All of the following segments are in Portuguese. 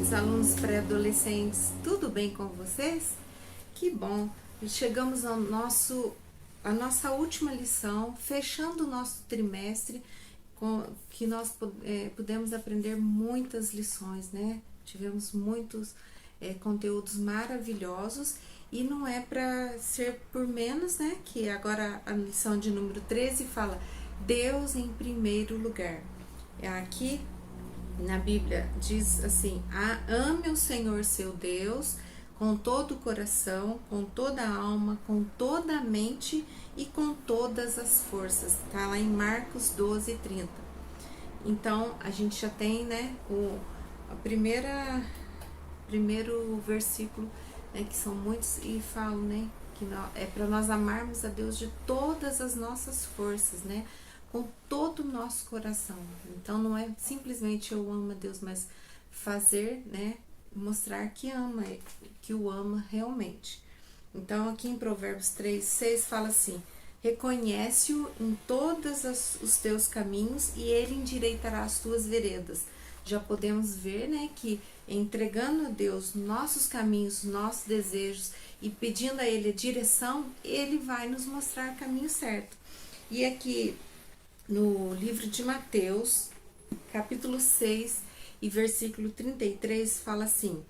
queridos alunos pré-adolescentes, tudo bem com vocês? Que bom! Chegamos ao a nossa última lição, fechando o nosso trimestre, que nós pudemos aprender muitas lições, né? Tivemos muitos conteúdos maravilhosos e não é para ser por menos, né? Que agora a lição de número 13 fala Deus em primeiro lugar. Aqui na Bíblia diz assim: ame o Senhor seu Deus com todo o coração, com toda a alma, com toda a mente e com todas as forças. Tá lá em Marcos 12:30. Então a gente já tem, né, primeiro versículo, né, que são muitos e falam, né, que é para nós amarmos a Deus de todas as nossas forças, né, com todo o nosso coração. Então não é simplesmente eu amo a Deus, mas fazer, né, mostrar que ama, que o ama realmente. Então aqui em Provérbios 3:6 fala assim: reconhece-o em todos os teus caminhos e ele endireitará as tuas veredas. Já podemos ver, né, que entregando a Deus nossos caminhos, nossos desejos e pedindo a ele a direção, ele vai nos mostrar o caminho certo. E aqui no livro de Mateus, capítulo 6 e versículo 33, fala assim: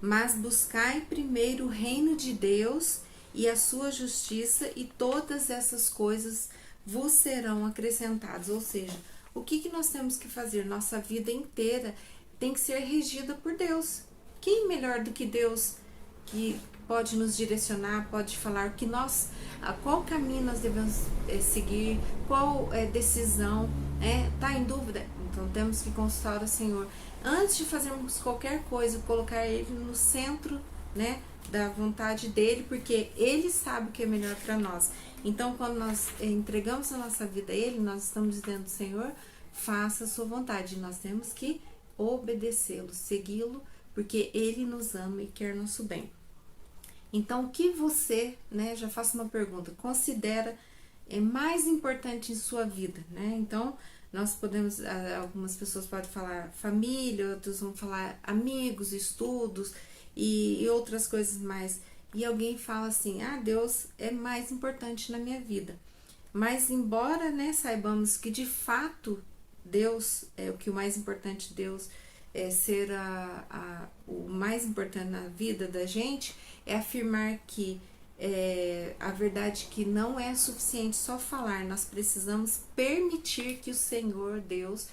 mas buscai primeiro o reino de Deus e a sua justiça, e todas essas coisas vos serão acrescentadas. Ou seja, o que nós temos que fazer? Nossa vida inteira tem que ser regida por Deus. Quem melhor do que Deus que pode nos direcionar, pode falar que qual caminho nós devemos seguir, qual decisão, tá em dúvida? Então temos que consultar o Senhor. Antes de fazermos qualquer coisa, colocar Ele no centro, né, da vontade dEle, porque Ele sabe o que é melhor para nós. Então quando nós entregamos a nossa vida a Ele, nós estamos dizendo: Senhor, faça a sua vontade. Nós temos que obedecê-lo, segui-lo, porque Ele nos ama e quer nosso bem. Então, o que você, né, já faço uma pergunta, considera mais importante em sua vida, né? Então, nós podemos, algumas pessoas podem falar família, outros vão falar amigos, estudos e outras coisas mais. E alguém fala assim: Deus é mais importante na minha vida. Mas embora, né, saibamos que de fato Deus é o que o mais importante, Deus ser o mais importante na vida da gente, é afirmar que a verdade que não é suficiente só falar, nós precisamos permitir que o Senhor Deus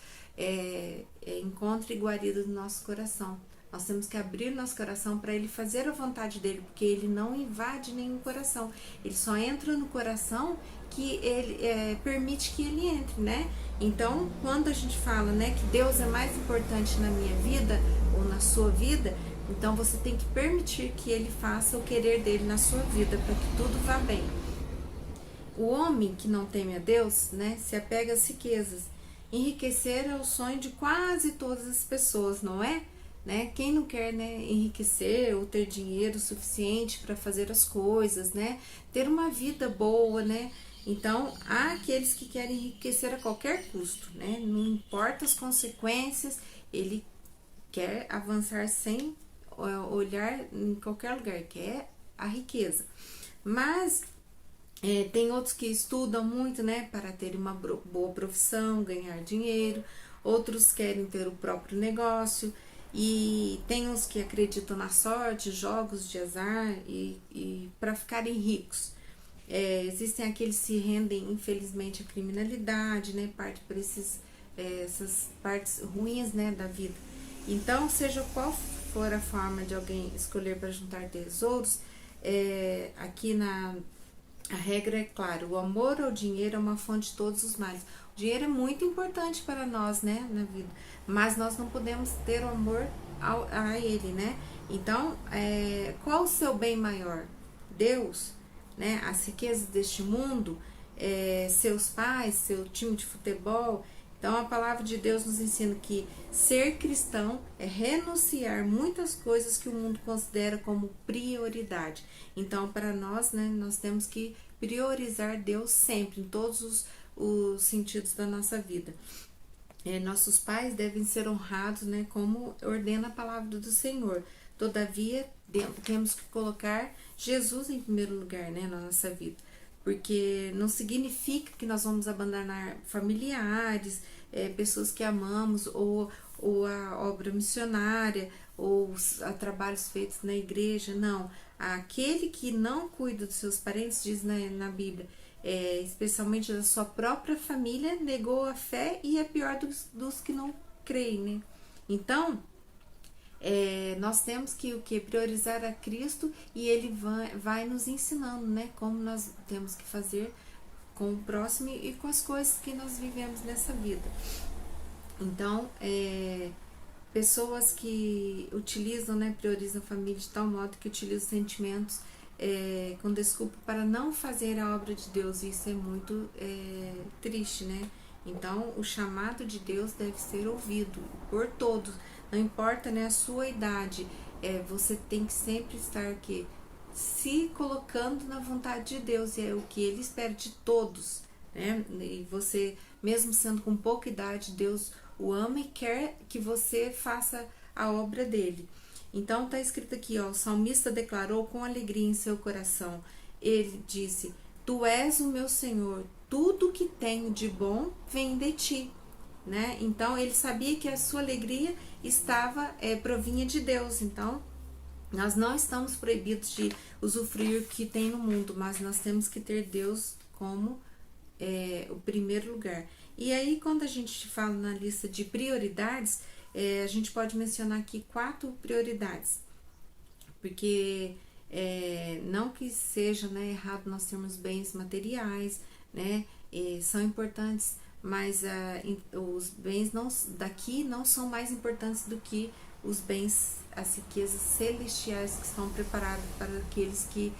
encontre guarida no nosso coração. Nós temos que abrir nosso coração para Ele fazer a vontade dEle, porque Ele não invade nenhum coração. Ele só entra no coração que Ele permite que Ele entre, né? Então, quando a gente fala, né, que Deus é mais importante na minha vida ou na sua vida, então você tem que permitir que Ele faça o querer dEle na sua vida, para que tudo vá bem. O homem que não teme a Deus, né, se apega às riquezas. Enriquecer é o sonho de quase todas as pessoas, não é? Né? Quem não quer, né, enriquecer ou ter dinheiro suficiente para fazer as coisas, né? Ter uma vida boa, né? Então, há aqueles que querem enriquecer a qualquer custo, né? Não importa as consequências, ele quer avançar sem olhar em qualquer lugar, quer a riqueza. Mas tem outros que estudam muito, né, para ter uma boa profissão, ganhar dinheiro. Outros querem ter o próprio negócio. E tem uns que acreditam na sorte, jogos de azar e para ficarem ricos. Existem aqueles que se rendem, infelizmente, à criminalidade, né? Parte por essas partes ruins, né, da vida. Então, seja qual for a forma de alguém escolher para juntar tesouros, aqui a regra é clara: o amor ao dinheiro é uma fonte de todos os males. O dinheiro é muito importante para nós, né, na vida, mas nós não podemos ter o amor a ele, né? Então, qual o seu bem maior? Deus, né? As riquezas deste mundo, seus pais, seu time de futebol. Então, a palavra de Deus nos ensina que ser cristão é renunciar muitas coisas que o mundo considera como prioridade. Então, para nós, né, nós temos que priorizar Deus sempre, em todos os sentidos da nossa vida. nossos pais devem ser honrados, né, como ordena a palavra do Senhor. Todavia, temos que colocar Jesus em primeiro lugar, né, na nossa vida, porque não significa que nós vamos abandonar familiares, pessoas que amamos, ou a obra missionária, ou a trabalhos feitos na igreja. Não, aquele que não cuida dos seus parentes, diz na Bíblia, especialmente da sua própria família, negou a fé e é pior dos que não creem, né? Então, nós temos que priorizar a Cristo, e Ele vai nos ensinando, né, como nós temos que fazer com o próximo e com as coisas que nós vivemos nessa vida. Então, pessoas que utilizam, né, priorizam a família de tal modo que utilizam sentimentos com desculpa para não fazer a obra de Deus. Isso é muito triste, né? Então, o chamado de Deus deve ser ouvido por todos, não importa, né, a sua idade. Você tem que sempre estar aqui, se colocando na vontade de Deus, e é o que Ele espera de todos, né? E você, mesmo sendo com pouca idade, Deus o ama e quer que você faça a obra dele. Então tá escrito aqui, ó, o salmista declarou com alegria em seu coração. Ele disse: Tu és o meu Senhor, tudo que tenho de bom vem de ti, né? Então ele sabia que a sua alegria provinha de Deus. Então nós não estamos proibidos de usufruir o que tem no mundo, mas nós temos que ter Deus como o primeiro lugar. E aí, quando a gente fala na lista de prioridades, a gente pode mencionar aqui 4 prioridades, porque não que seja, né, errado nós termos bens materiais, né, são importantes, mas os bens daqui não são mais importantes do que os bens, as riquezas celestiais que estão preparadas para aqueles que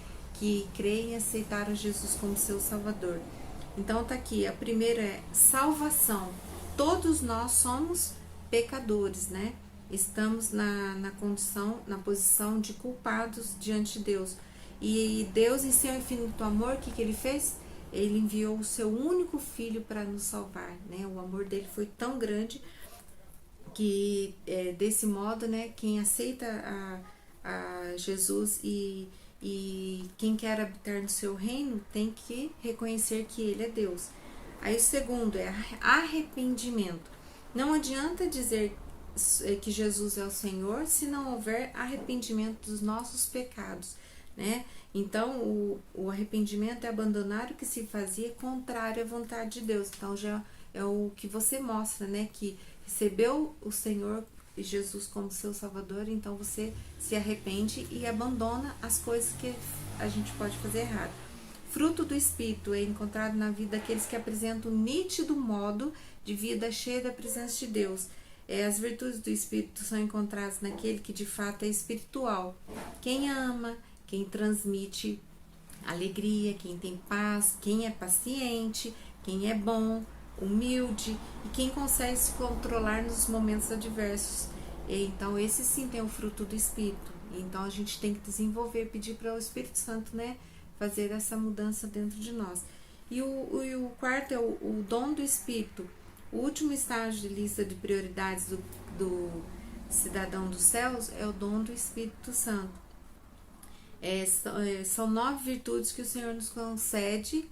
creem e aceitaram Jesus como seu Salvador. Então tá aqui, a primeira é salvação. Todos nós somos pecadores, né? Estamos na posição de culpados diante de Deus. E Deus, em seu infinito amor, o que ele fez? Ele enviou o seu único filho para nos salvar, né? O amor dele foi tão grande que desse modo, né, quem aceita a Jesus e quem quer habitar no seu reino tem que reconhecer que ele é Deus. Aí o segundo é arrependimento. Não adianta dizer que Jesus é o Senhor se não houver arrependimento dos nossos pecados, né? Então o arrependimento é abandonar o que se fazia contrário à vontade de Deus. Então já é o que você mostra, né, que recebeu o Senhor Jesus como seu Salvador. Então você se arrepende e abandona as coisas que a gente pode fazer errado. Fruto do Espírito é encontrado na vida daqueles que apresentam um nítido modo de vida cheia da presença de Deus. As virtudes do Espírito são encontradas naquele que de fato é espiritual. Quem ama, quem transmite alegria, quem tem paz, quem é paciente, quem é bom, humilde e quem consegue se controlar nos momentos adversos. Então esse sim tem o fruto do Espírito. Então a gente tem que desenvolver, pedir para o Espírito Santo, né, fazer essa mudança dentro de nós. E o quarto é o dom do Espírito. O último estágio de lista de prioridades do cidadão dos céus é o dom do Espírito Santo. São 9 virtudes que o Senhor nos concede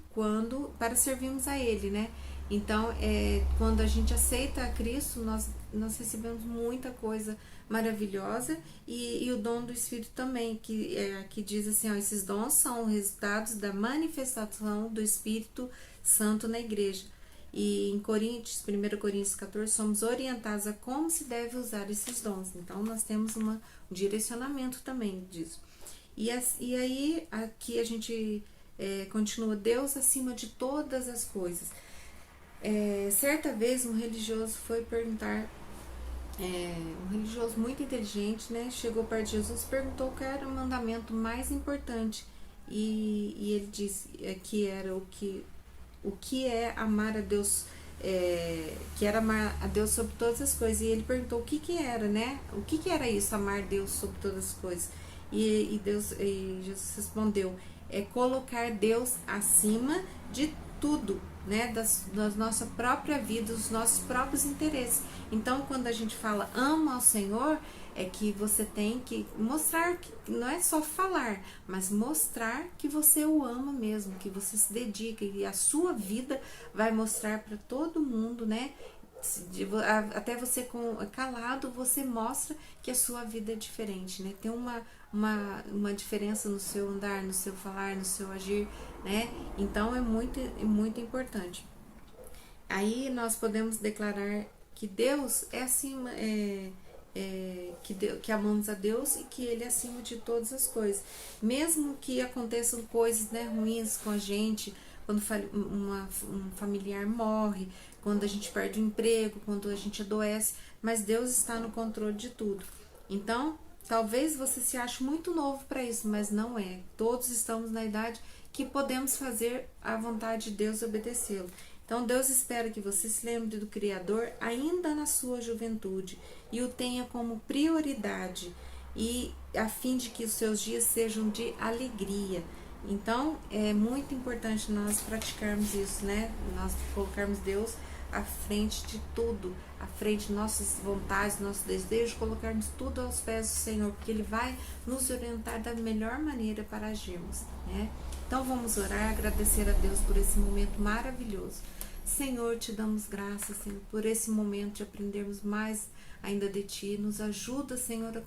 para servirmos a Ele, né? Então, quando a gente aceita a Cristo, nós recebemos muita coisa maravilhosa, e o dom do Espírito também, que diz assim, ó, esses dons são resultados da manifestação do Espírito Santo na igreja. E em 1 Coríntios 14, somos orientados a como se deve usar esses dons. Então, nós temos um direcionamento também disso. E aí, aqui a gente continua, Deus acima de todas as coisas. Certa vez um religioso foi perguntar, um religioso muito inteligente, né, chegou perto de Jesus e perguntou qual era o mandamento mais importante, e ele disse que era o que é amar a Deus, que era amar a Deus sobre todas as coisas. E ele perguntou o que era, né, o que era isso, amar Deus sobre todas as coisas, e Jesus respondeu, colocar Deus acima de tudo, né, da nossa própria vida, dos nossos próprios interesses. Então, quando a gente fala ama ao Senhor, é que você tem que mostrar, que não é só falar, mas mostrar que você o ama mesmo, que você se dedica, e a sua vida vai mostrar para todo mundo, né? Até você calado, você mostra que a sua vida é diferente, né? Tem uma diferença no seu andar, no seu falar, no seu agir, né? Então é muito importante. Aí nós podemos declarar que Deus é acima, que amamos a Deus e que Ele é acima de todas as coisas. Mesmo que aconteçam coisas, né, ruins com a gente, quando um familiar morre, quando a gente perde o emprego, quando a gente adoece, mas Deus está no controle de tudo. Então, talvez você se ache muito novo para isso, mas não é. Todos estamos na idade que podemos fazer a vontade de Deus e obedecê-lo. Então, Deus espera que você se lembre do Criador ainda na sua juventude e o tenha como prioridade, e a fim de que os seus dias sejam de alegria. Então, é muito importante nós praticarmos isso, né? Nós colocarmos Deus à frente de tudo, à frente de nossas vontades, nossos desejos, colocarmos tudo aos pés do Senhor, porque Ele vai nos orientar da melhor maneira para agirmos, né? Então vamos orar, agradecer a Deus por esse momento maravilhoso. Senhor, te damos graças, Senhor, por esse momento de aprendermos mais ainda de Ti. Nos ajuda, Senhor, a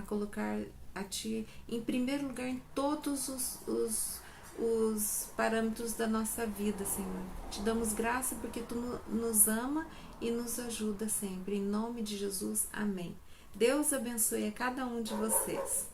colocar a Ti em primeiro lugar em todos os parâmetros da nossa vida, Senhor. Te damos graça porque Tu nos ama e nos ajuda sempre. Em nome de Jesus, amém. Deus abençoe a cada um de vocês.